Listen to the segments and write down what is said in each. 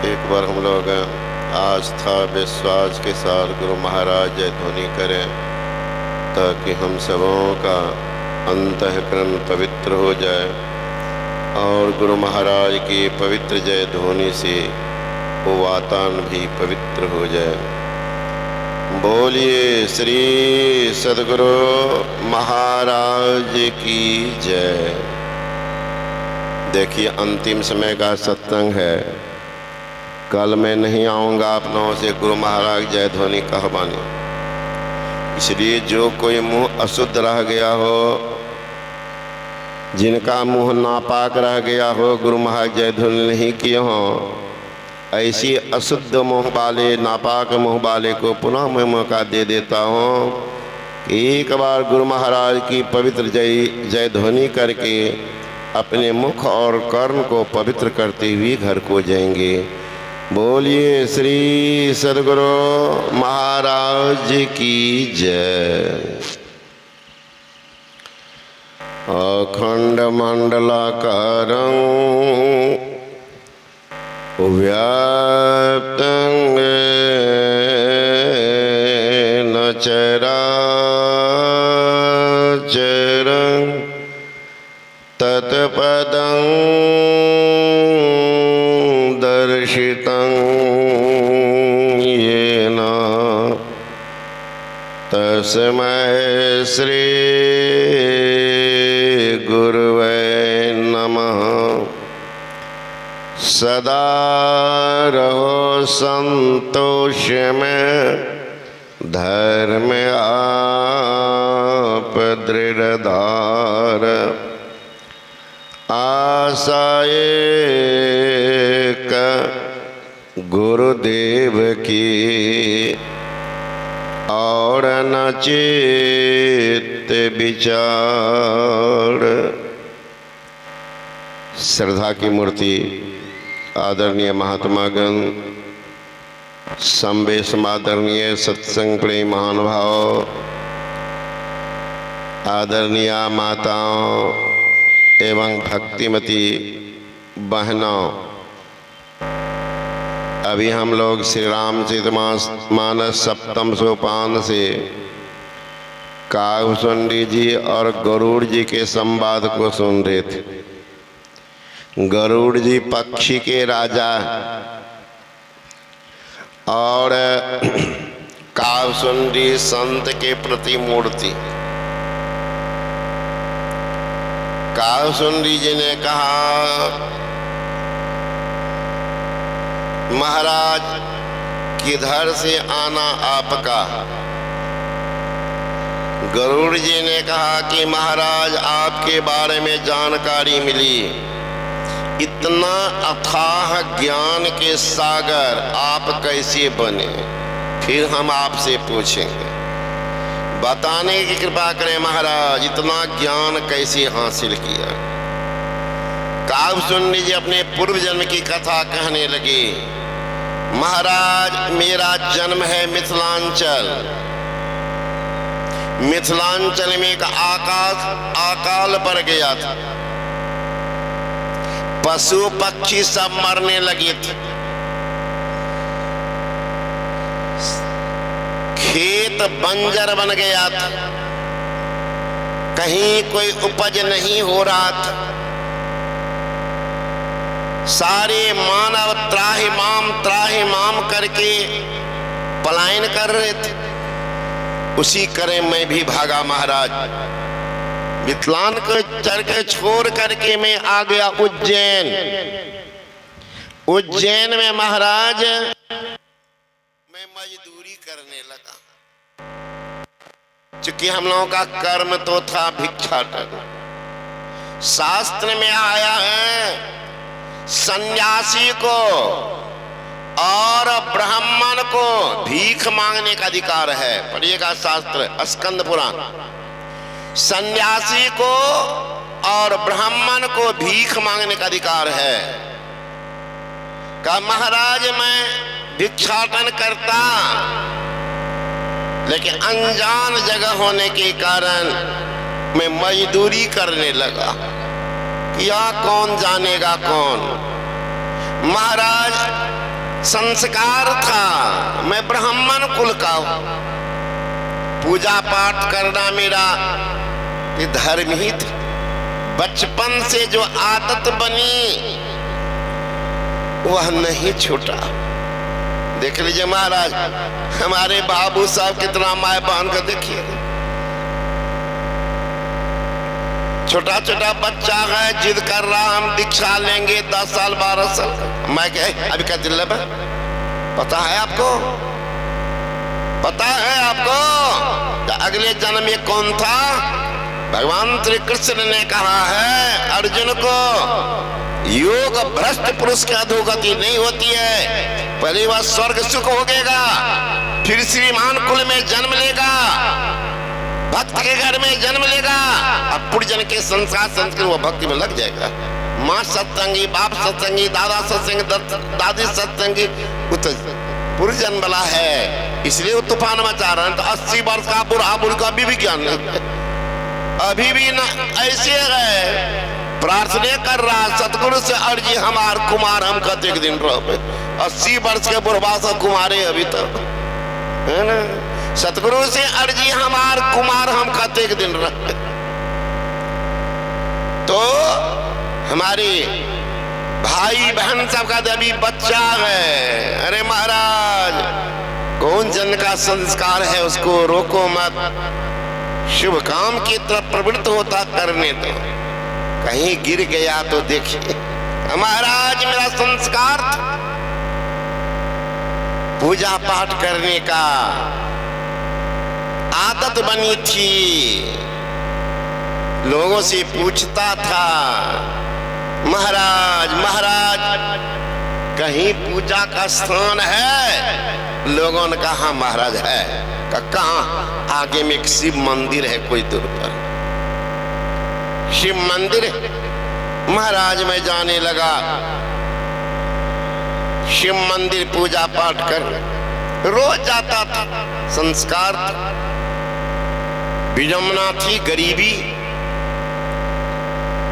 एक बार हम लोग आस्था विश्वास के साथ गुरु महाराज जय ध्वनि करें ताकि हम सबों का अंतःकरण पवित्र हो जाए और गुरु महाराज की पवित्र जय ध्वनि से वो वातावरण भी पवित्र हो जाए। बोलिए श्री सद्गुरु महाराज की जय। देखिए अंतिम समय का सत्संग है, कल मैं नहीं आऊँगा आप लोगों से गुरु महाराज जय ध्वनि कहवानी, इसलिए जो कोई मुंह अशुद्ध रह गया हो, जिनका मुंह नापाक रह गया हो, गुरु महाराज जय ध्वनि नहीं किए हों, ऐसी अशुद्ध मुँह वाले नापाक मुँह वाले को पुनः मैं मौका दे देता हूँ कि एक बार गुरु महाराज की पवित्र जय ध्वनि करके अपने मुख और कर्म को पवित्र करते हुए घर को जाएंगे। बोलिए श्री सद्गुरु महाराज की जय। अखंड मंडलाकारं व्याप्तं येन चराचरं तत्पदं दर्शितं येन तस्मै श्री गुरुवे नमः। सदा रहो संतोष में, धर्म आप दृढ़धार, आशाए गुरुदेव की और न चित्त विचार। श्रद्धा की मूर्ति आदरणीय महात्मागण, संवेश आदरणीय सत्संग प्रेम महानुभाव, आदरणीय माताओं एवं भक्तिमती बहनों, अभी हम लोग श्री रामचरितमानस सप्तम सोपान से कागभूषुंडी जी और गरुड़ जी के संवाद को सुन रहे थे। गरुड़ जी पक्षी के राजा और कागभूषुंडी संत के प्रतिमूर्ति। कागभूषुंडी जी ने कहा, महाराज किधर से आना आपका? गरुड़ जी ने कहा कि महाराज आपके बारे में जानकारी मिली, इतना अथाह ज्ञान के सागर आप कैसे बने? फिर हम आपसे पूछेंगे, बताने की कृपा करें महाराज, इतना ज्ञान कैसे हासिल किया? कागभूषुंडी जी अपने पूर्व जन्म की कथा कहने लगे। महाराज मेरा जन्म है मिथिलांचल। मिथिलांचल में एक अकाल पड़ गया था, पशु पक्षी सब मरने लगे थे, खेत बंजर बन गया था, कहीं कोई उपज नहीं हो रहा था, सारे मानव त्राहिमाम करके पलायन कर रहे थे। उसी करे मैं भी भागा महाराज, मिथिलान को चढ़ के छोड़ करके मैं आ गया उज्जैन। उज्जैन में महाराज मैं मजदूरी करने लगा, चूंकि हम लोगों का कर्म तो था भिक्षाटन। शास्त्र में आया है सन्यासी को और ब्राह्मण को भीख मांगने का अधिकार है। पढ़िएगा शास्त्र स्कंद पुराण। सन्यासी को और ब्राह्मण को भीख मांगने का अधिकार है। कहा महाराज मैं भिक्षाटन करता, लेकिन अनजान जगह होने के कारण मैं मजदूरी करने लगा। या कौन जानेगा कौन? महाराज संस्कार था। मैं ब्राह्मण कुल का हूं, पूजा पाठ करना मेरा ये धर्म ही था। बचपन से जो आदत बनी वह नहीं छूटा। देख लीजिए महाराज, हमारे बाबू साहब कितना माय बहन का देखिए, छोटा छोटा बच्चा है, जिद कर रहा हम दीक्षा लेंगे 10 साल 12 साल। मैं कहे अभी क्या दिल में पता है आपको, पता है आपको अगले जन्म में कौन था? भगवान श्री कृष्ण ने कहा है अर्जुन को, योग भ्रष्ट पुरुष की अधोगति नहीं होती है। पहले वह स्वर्ग सुख होगेगा, फिर श्रीमान कुल में जन्म लेगा, भक्त के घर में जन्म लेगा, अब पुरजन के संस्कार संस्कृत वो भक्ति में लग जाएगा। माँ सत्संगी, बाप सत्संगी, दादा सत्संगी, दादी सत्संगी, पुरजन बला है, इसलिए वो तूफान मचा रहा है। तो 80 वर्ष का बुढ़ा बुढ़ी का अभी भी ज्ञान नहीं, अभी भी न ऐसे है, प्रार्थना कर रहा सतगुरु से अर्जी हमार कुमार हम कतेक दिन रहो। 80 वर्ष के बुढ़वा सा कुमारे अभी तक है ना, सतगुरु से अर्जी हमार कुमार हम कतेक दिन रहे। तो हमारे भाई बहन सबका अभी बच्चा है। अरे महाराज, कौन जन का संस्कार है उसको रोको मत, शुभ काम की तरफ प्रवृत्त होता करने दो। कहीं गिर गया तो देखिए महाराज, मेरा संस्कार था पूजा पाठ करने का, आदत बनी थी, लोगों से पूछता था महाराज महाराज कहीं पूजा का स्थान है? लोगों ने कहा महाराज है। कहाँ? आगे में एक शिव मंदिर है कोई दूर पर, शिव मंदिर है। महाराज मैं जाने लगा, शिव मंदिर पूजा पाठ कर रोज जाता था, संस्कार था, विडंबना थी, गरीबी।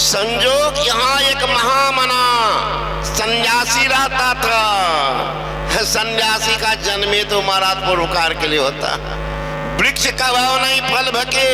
संजोग यहाँ एक महामना सन्यासी रहता था। सन्यासी का जन्मे तो महाराज परोपकार के लिए होता। वृक्ष का भाव नहीं फल भके,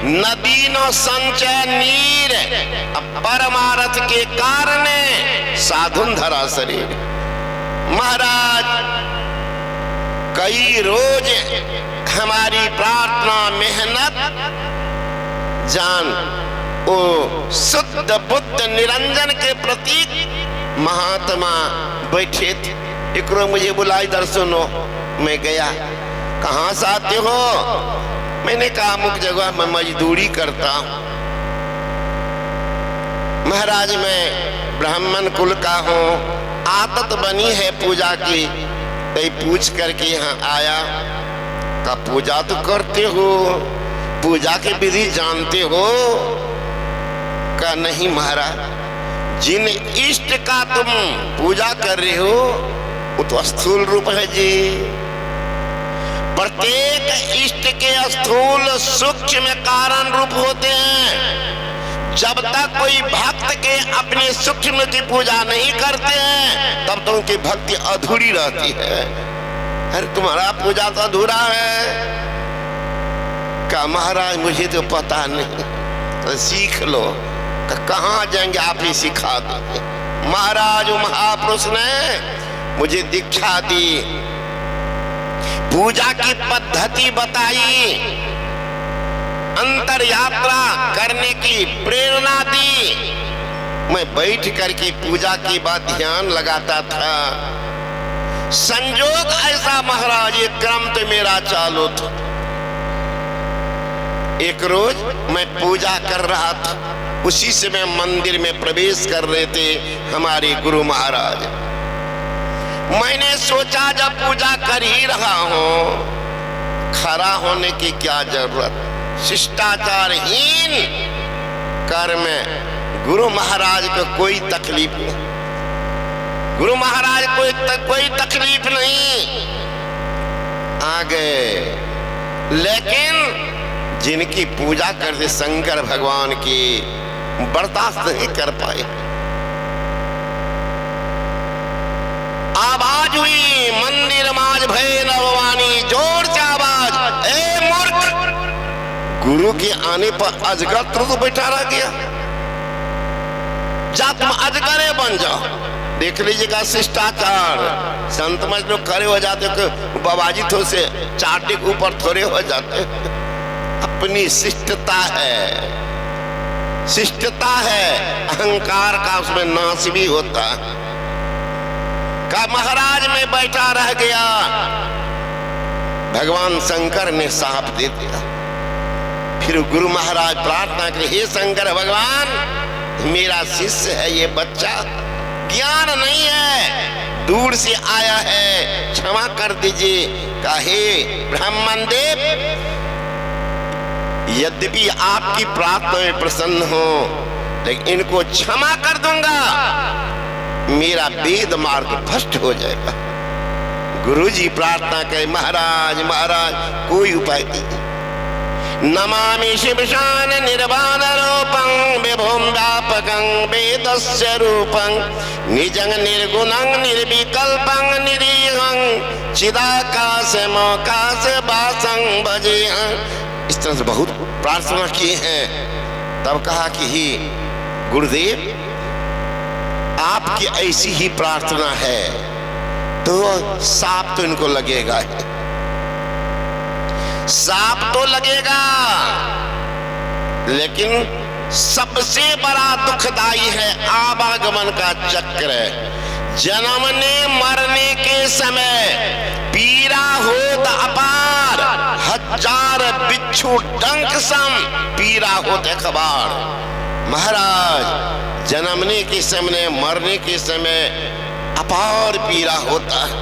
नदी नो संचय नीर, परमारथ के कारण साधुन धरा शरीर। महाराज कई रोज हमारी प्रार्थना मेहनत जान ओ शुद्ध बुद्ध निरंजन के प्रतीक महात्मा बैठे थे। एक रोज मुझे बुलाई दर्शनो, मैं गया। कहाँ से आते हो? मैंने कहा अमुक जगह मैं मजदूरी करता हूँ। महाराज मैं ब्राह्मण कुल का हूँ, आदत बनी है पूजा की, कहीं पूछ करके यहाँ आया। का पूजा तो करते हो, पूजा की विधि जानते हो? का नहीं महाराज, जिन इष्ट का तुम पूजा कर रहे हो वो तो स्थूल रूप है जी। प्रत्येक इष्ट के स्थूल सूक्ष्म कारण रूप होते हैं। जब तक कोई भक्त के अपने सूक्ष्म की पूजा नहीं करते हैं तब तो उनकी भक्ति अधूरी रहती है। अरे तुम्हारा पूजा तो अधूरा है। का महाराज मुझे तो पता नहीं, तो सीख लो। कहाँ जाएंगे? आप ही सिखा देंगे। महाराज महापुरुष ने मुझे दीक्षा दी, पूजा की पद्धति बताई, अंतर यात्रा करने की प्रेरणा दी। मैं बैठ करके पूजा की बात ध्यान लगाता था। संजोग ऐसा महाराज, ये क्रम तो मेरा चालू था। एक रोज मैं पूजा कर रहा था, उसी समय मंदिर में प्रवेश कर रहे थे हमारे गुरु महाराज। मैंने सोचा जब पूजा कर ही रहा हूं, खड़ा होने की क्या जरूरत, शिष्टाचारहीन कर्म गुरु महाराज को कोई तकलीफ नहीं, गुरु महाराज को कोई तकलीफ नहीं। आ गए, लेकिन जिनकी पूजा करते शंकर भगवान की बर्दाश्त नहीं कर पाए। आवाज हुई मंदिर माज भय नववानी, जोर से आवाज, ए मूर्ख, गुरु के आने पर अजगर तो बैठा रह गया, जा तुम अजगरे बन जाओ। देख लीजिएगा शिष्टाचार, संत मज लोग खड़े हो जाते, बाबाजी थोड़े से चाटे के ऊपर थोड़े हो जाते, अपनी शिष्टता है, शिष्टता है, अहंकार का उसमें नाश भी होता है। का महाराज में बैठा रह गया, भगवान शंकर ने साप दे दिया। फिर गुरु महाराज प्रार्थना करे, हे शंकर भगवान, मेरा शिष्य है ये बच्चा, ज्ञान नहीं है, दूर से आया है, क्षमा कर दीजिए। कहे ब्राह्मण देव, यद्यपि आपकी प्रार्थना में प्रसन्न हो, लेकिन इनको क्षमा कर दूंगा, मेरा वेद मार्ग भ्रष्ट हो जाएगा। गुरुजी प्रार्थना करे, महाराज महाराज कोई उपाय दीजिए। नमामि शिवशान निर्वाण रूपं विभुं व्यापकं वेदस्य रूपं निजं निर्गुणं निर्विकल्पं निरीहं चिदाकाशमोकाश वासं भजेहं। इस तरह से बहुत प्रार्थना किए हैं। तब कहा कि ही गुरुदेव, आपकी ऐसी ही प्रार्थना है तो साप तो इनको लगेगा, साप तो लगेगा, लेकिन सबसे बड़ा दुखदाई है आवागमन का चक्र। जन्मने मरने के समय पीड़ा होत अपार, हजार बिच्छू डंक सम पीड़ा होते खबार। महाराज, जन्मने के समय मरने के समय अपार पीड़ा होता है,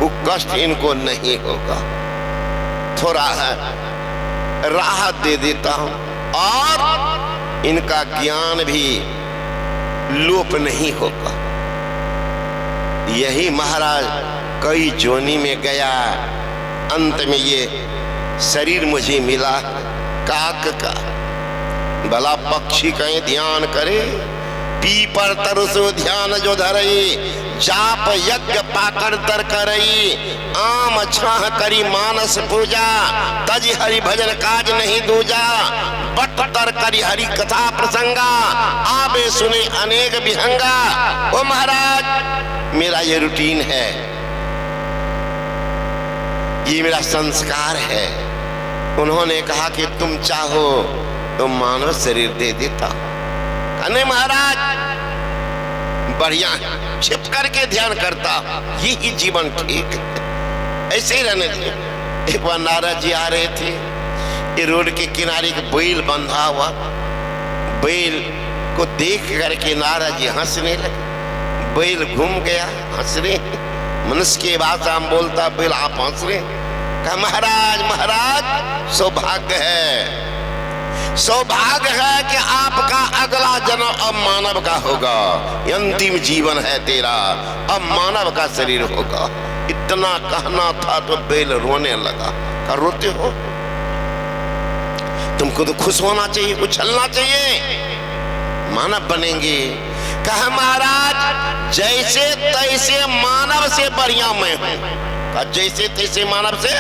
वो कष्ट इनको नहीं होगा। थोड़ा है राहत दे देता हूं, और इनका ज्ञान भी लोप नहीं होगा। यही महाराज कई जोनी में गया, अंत में ये शरीर मुझे मिला काक का। भला पक्षी कहीं ध्यान करे, पीपर तरसो ध्यान जो धरई, जाप यज्ञ पाकर तर करई, आम छाह करी मानस पूजा, तज हरि भजन काज नहीं दूजा, बट तर करी हरि कथा प्रसंगा, आबे सुने अनेक विहंगा। ओ महाराज, मेरा ये रूटीन है, ये मेरा संस्कार है। उन्होंने कहा कि तुम चाहो तो मानव शरीर दे देता। अने महाराज बढ़िया छिप करके ध्यान करता, यही जीवन ठीक है, ऐसे ही रहने दिए। एक बार नारद जी आ रहे थे, ये रोड के किनारे एक बैल बंधा हुआ, बैल को देख करके नारद जी हंसने लगे। बैल घूम गया, हंस रहे, मनुष्य की भाषा में बोलता, बैल आप हंस रहे। कहा महाराज महाराज, सौभाग्य है, सौभाग्य है कि आपका अगला जन्म अब मानव का होगा, अंतिम जीवन है तेरा, अब मानव का शरीर होगा। इतना कहना था तो बैल रोने लगा। क्या रोते हो? तुमको तो खुश होना चाहिए, उछलना चाहिए, मानव बनेंगे। कहा महाराज, जैसे तैसे मानव से बढ़िया मैं हूं। जैसे तैसे मानव से?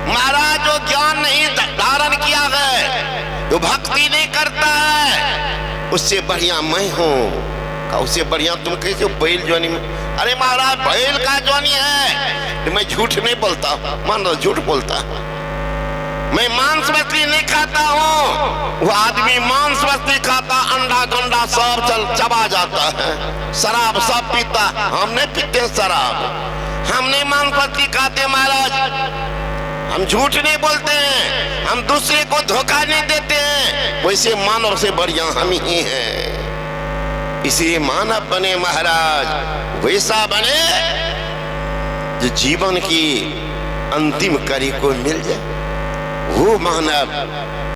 महाराज, जो ज्ञान नहीं धारण किया है, जो भक्ति नहीं करता है, उससे बढ़िया मैं हूँ। उससे बढ़िया तुम कैसे हो? बैल ज्वानी में? अरे महाराज, बैल का ज्वानी है, मैं झूठ नहीं बोलता, मान लो झूठ बोलता, मैं मांस मछली नहीं खाता हूँ। वो आदमी मांस मछली खाता, अंडा गंडा सब चबा जाता है, शराब सब पीता, हम नहीं पीते शराब, हम नहीं मांस मछली खाते महाराज, हम झूठ नहीं बोलते हैं, हम दूसरे को धोखा नहीं देते हैं। वैसे मानव से बढ़िया हम ही हैं। इसलिए मानव बने महाराज, वैसा बने जो जीवन की अंतिम कड़ी को मिल जाए, वो मानव